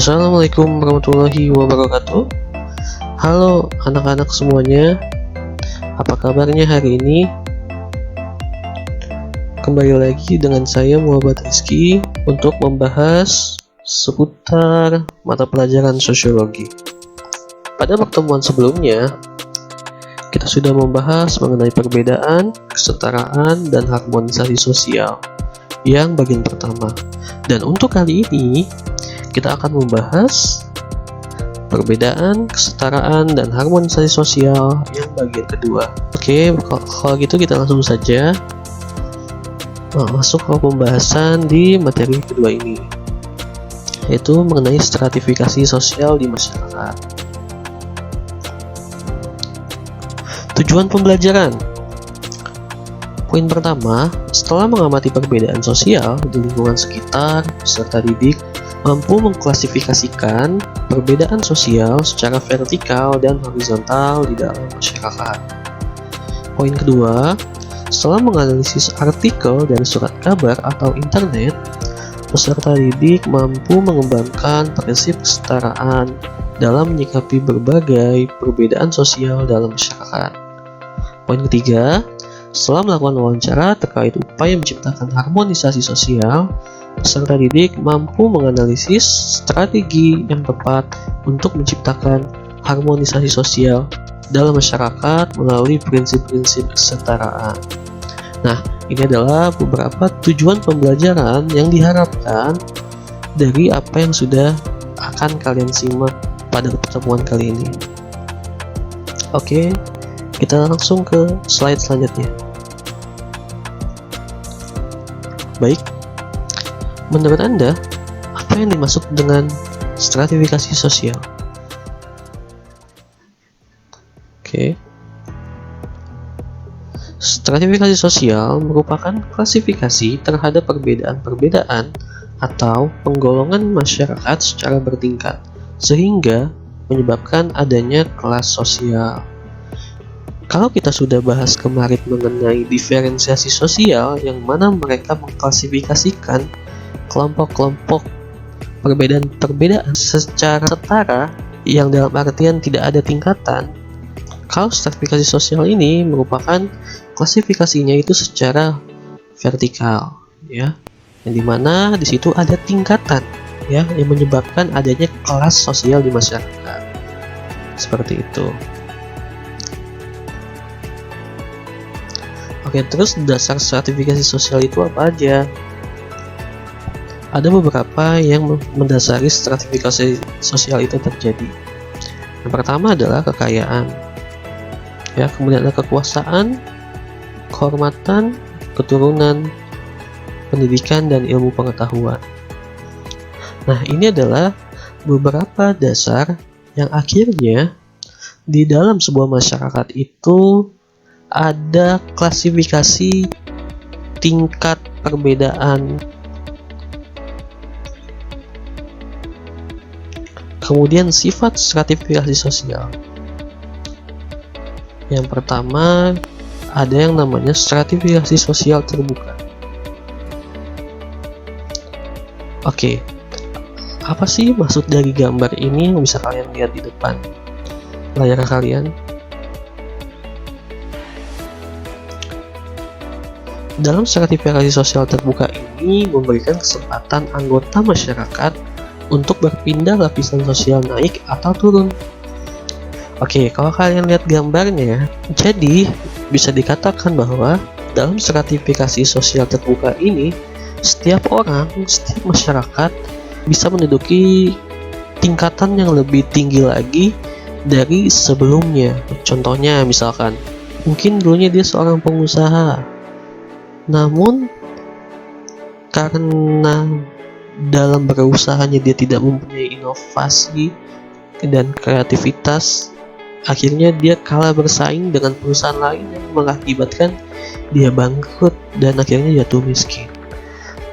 Assalamualaikum warahmatullahi wabarakatuh. Halo anak-anak semuanya, apa kabarnya hari ini? Kembali lagi dengan saya Muhammad Rizky untuk membahas seputar mata pelajaran sosiologi. Pada pertemuan sebelumnya, kita sudah membahas mengenai perbedaan, kesetaraan, dan harmonisasi sosial yang bagian pertama. Dan untuk kali ini, kita akan membahas perbedaan, kesetaraan, dan harmonisasi sosial yang bagian kedua. Oke, kalau gitu kita langsung saja masuk ke pembahasan di materi kedua ini, yaitu mengenai stratifikasi sosial di masyarakat. Tujuan pembelajaran. Poin pertama, setelah mengamati perbedaan sosial di lingkungan sekitar, peserta didik mampu mengklasifikasikan perbedaan sosial secara vertikal dan horizontal di dalam masyarakat. Poin kedua, setelah menganalisis artikel dan surat kabar atau internet, peserta didik mampu mengembangkan prinsip kesetaraan dalam menyikapi berbagai perbedaan sosial dalam masyarakat. Poin ketiga, setelah melakukan wawancara terkait upaya menciptakan harmonisasi sosial, peserta didik mampu menganalisis strategi yang tepat untuk menciptakan harmonisasi sosial dalam masyarakat melalui prinsip-prinsip kesetaraan. Nah, ini adalah beberapa tujuan pembelajaran yang diharapkan dari apa yang sudah akan kalian simak pada pertemuan kali ini. Oke, kita langsung ke slide selanjutnya. Baik, menurut Anda, apa yang dimaksud dengan stratifikasi sosial? Oke. Stratifikasi sosial merupakan klasifikasi terhadap perbedaan-perbedaan atau penggolongan masyarakat secara bertingkat, sehingga menyebabkan adanya kelas sosial. Kalau kita sudah bahas kemarin mengenai diferensiasi sosial, yang mana mereka mengklasifikasikan kelompok-kelompok perbedaan-perbedaan secara setara yang dalam artian tidak ada tingkatan. Kalau stratifikasi sosial ini merupakan klasifikasinya itu secara vertikal, ya, yang dimana di situ ada tingkatan, ya, yang menyebabkan adanya kelas sosial di masyarakat. Seperti itu. Oke, terus dasar stratifikasi sosial itu apa aja? Ada beberapa yang mendasari stratifikasi sosial itu terjadi. Yang pertama adalah kekayaan, ya, kemudian ada kekuasaan, kehormatan, keturunan, pendidikan, dan ilmu pengetahuan. Nah, ini adalah beberapa dasar yang akhirnya di dalam sebuah masyarakat itu ada klasifikasi tingkat perbedaan. Kemudian sifat stratifikasi sosial. Yang pertama, ada yang namanya stratifikasi sosial terbuka. Oke, apa sih maksud dari gambar ini yang bisa kalian lihat di depan layar kalian? Dalam stratifikasi sosial terbuka ini memberikan kesempatan anggota masyarakat untuk berpindah lapisan sosial naik atau turun. Oke, kalau kalian lihat gambarnya, jadi bisa dikatakan bahwa dalam stratifikasi sosial terbuka ini, setiap orang, setiap masyarakat bisa menduduki tingkatan yang lebih tinggi lagi dari sebelumnya. Contohnya misalkan, mungkin dulunya dia seorang pengusaha, namun karena dalam berusahanya dia tidak mempunyai inovasi dan kreativitas, akhirnya dia kalah bersaing dengan perusahaan lain yang mengakibatkan dia bangkrut dan akhirnya jatuh miskin.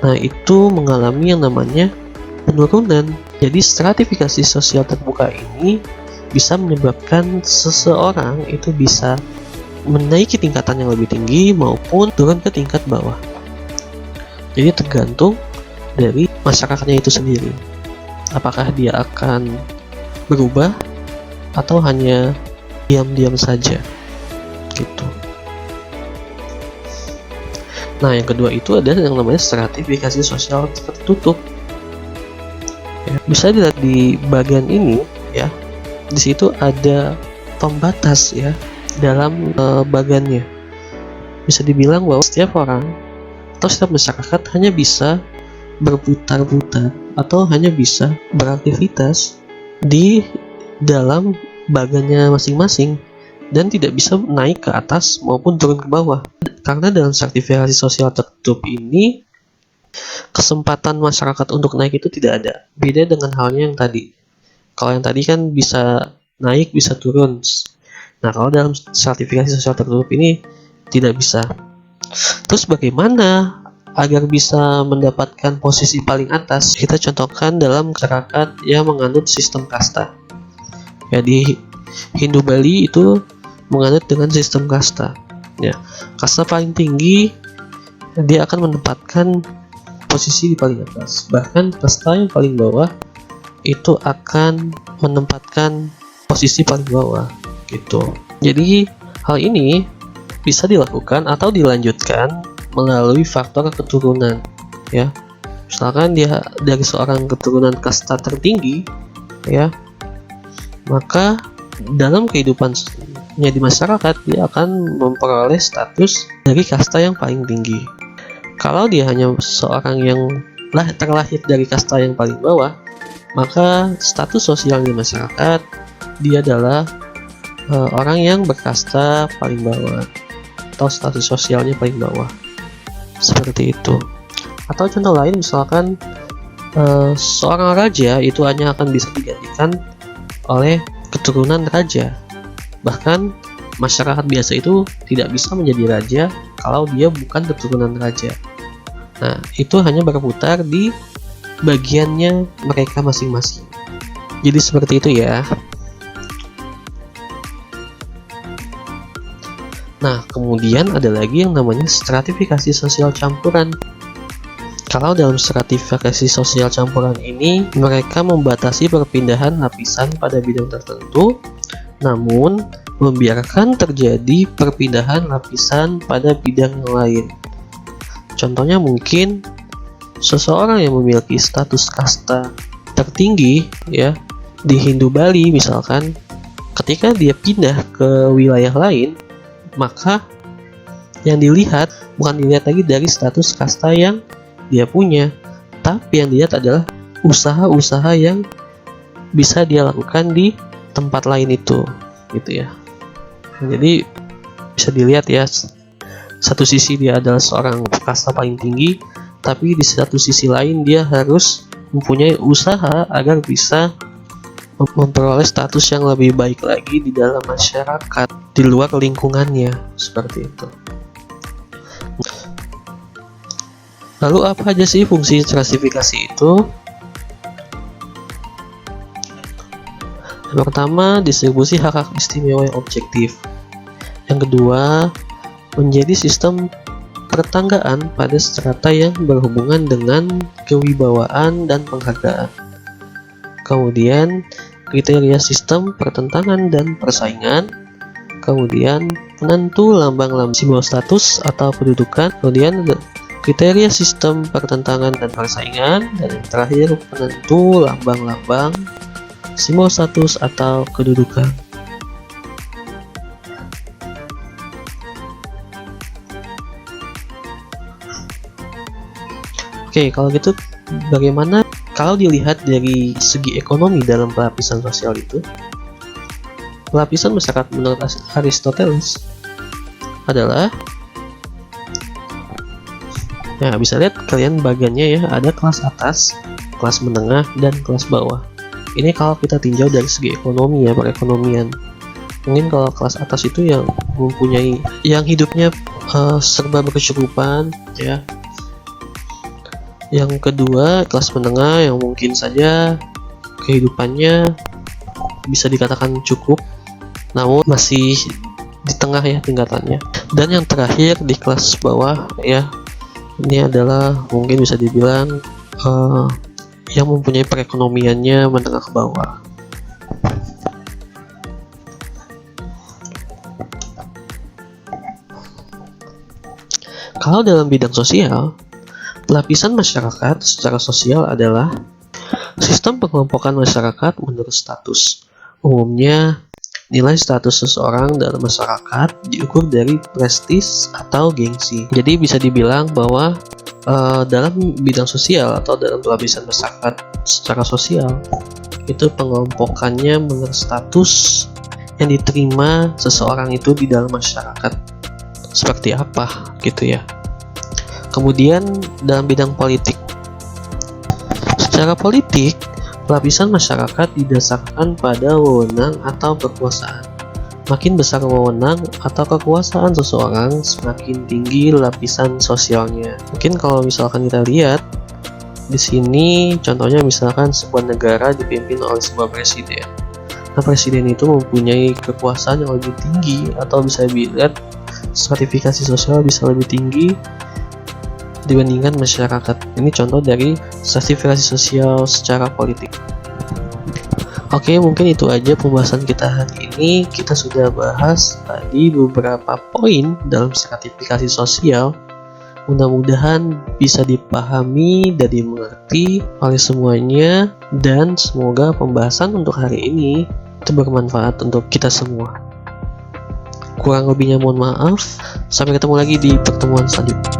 Nah, itu mengalami yang namanya penurunan. Jadi stratifikasi sosial terbuka ini bisa menyebabkan seseorang itu bisa menaiki tingkatan yang lebih tinggi maupun turun ke tingkat bawah. Jadi tergantung dari masyarakatnya itu sendiri. Apakah dia akan berubah atau hanya diam-diam saja gitu. Nah, yang kedua itu ada yang namanya stratifikasi sosial tertutup. Ya, bisa dilihat di bagian ini ya. Di situ ada pembatas ya dalam bagannya. Bisa dibilang bahwa setiap orang atau setiap masyarakat hanya bisa berputar-putar atau hanya bisa beraktivitas di dalam bagannya masing-masing dan tidak bisa naik ke atas maupun turun ke bawah. Karena dalam sertifikasi sosial tertutup ini kesempatan masyarakat untuk naik itu tidak ada. Beda dengan halnya yang tadi. Kalau yang tadi kan bisa naik, bisa turun. Nah, kalau dalam sertifikasi sosial tertutup ini tidak bisa. Terus bagaimana agar bisa mendapatkan posisi paling atas? Kita contohkan dalam masyarakat yang menganut sistem kasta. Ya, di Hindu Bali itu menganut dengan sistem kasta. Ya, kasta paling tinggi dia akan menempatkan posisi di paling atas. Bahkan kasta yang paling bawah itu akan menempatkan posisi paling bawah gitu. Jadi hal ini bisa dilakukan atau dilanjutkan melalui faktor keturunan ya. Misalkan dia dari seorang keturunan kasta tertinggi ya, maka dalam kehidupannya di masyarakat dia akan memperoleh status dari kasta yang paling tinggi. Kalau dia hanya seorang yang terlahir dari kasta yang paling bawah, maka status sosial di masyarakat dia adalah orang yang berkasta paling bawah atau status sosialnya paling bawah, seperti itu. Atau contoh lain misalkan seorang raja itu hanya akan bisa digantikan oleh keturunan raja. Bahkan masyarakat biasa itu tidak bisa menjadi raja kalau dia bukan keturunan raja. Nah, itu hanya berputar di bagiannya mereka masing-masing. Jadi seperti itu ya. Nah, kemudian ada lagi yang namanya stratifikasi sosial campuran. Kalau dalam stratifikasi sosial campuran ini, mereka membatasi perpindahan lapisan pada bidang tertentu, namun membiarkan terjadi perpindahan lapisan pada bidang yang lain. Contohnya mungkin seseorang yang memiliki status kasta tertinggi ya di Hindu Bali misalkan, ketika dia pindah ke wilayah lain, maka yang dilihat bukan dilihat lagi dari status kasta yang dia punya, tapi yang dilihat adalah usaha-usaha yang bisa dia lakukan di tempat lain itu, gitu ya. Jadi bisa dilihat ya, satu sisi dia adalah seorang kasta paling tinggi, tapi di satu sisi lain dia harus mempunyai usaha agar bisa memperoleh status yang lebih baik lagi di dalam masyarakat, di luar lingkungannya, seperti itu. Lalu apa aja sih fungsi stratifikasi itu? Yang pertama, distribusi hak-hak istimewa yang objektif. Yang kedua, menjadi sistem pertanggaan pada strata yang berhubungan dengan kewibawaan dan penghargaan. Kemudian, kriteria sistem pertentangan dan persaingan. Kemudian, penentu lambang-lambang simbol status atau kedudukan. Kemudian, kriteria sistem pertentangan dan persaingan. Dan yang terakhir, penentu lambang-lambang simbol status atau kedudukan. Oke, kalau gitu bagaimana kalau dilihat dari segi ekonomi dalam pelapisan sosial itu? Pelapisan masyarakat menurut Aristoteles adalah, ya bisa lihat kalian bagiannya ya, ada kelas atas, kelas menengah, dan kelas bawah. Ini kalau kita tinjau dari segi ekonomi ya, perekonomian. Mungkin kalau kelas atas itu yang mempunyai, yang hidupnya serba berkecukupan ya. Yang kedua, kelas menengah yang mungkin saja kehidupannya bisa dikatakan cukup, namun masih di tengah ya tingkatannya. Dan yang terakhir di kelas bawah ya, ini adalah mungkin bisa dibilang yang mempunyai perekonomiannya menengah ke bawah. Kalau dalam bidang sosial, lapisan masyarakat secara sosial adalah sistem pengelompokan masyarakat menurut status. Umumnya, nilai status seseorang dalam masyarakat diukur dari prestis atau gengsi. Jadi bisa dibilang bahwa dalam bidang sosial atau dalam lapisan masyarakat secara sosial, itu pengelompokannya menurut status yang diterima seseorang itu di dalam masyarakat seperti apa gitu ya. Kemudian dalam bidang politik, secara politik lapisan masyarakat didasarkan pada wewenang atau kekuasaan. Makin besar wewenang atau kekuasaan seseorang, semakin tinggi lapisan sosialnya. Mungkin kalau misalkan kita lihat di sini, contohnya misalkan sebuah negara dipimpin oleh sebuah presiden. Nah, presiden itu mempunyai kekuasaan yang lebih tinggi, atau bisa dilihat stratifikasi sosial bisa lebih tinggi dibandingkan masyarakat. Ini contoh dari stratifikasi sosial secara politik. Oke, mungkin itu aja pembahasan kita hari ini. Kita sudah bahas tadi beberapa poin dalam stratifikasi sosial. Mudah-mudahan bisa dipahami dan dimengerti oleh semuanya, dan semoga pembahasan untuk hari ini itu bermanfaat untuk kita semua. Kurang lebihnya mohon maaf. Sampai ketemu lagi di pertemuan selanjutnya.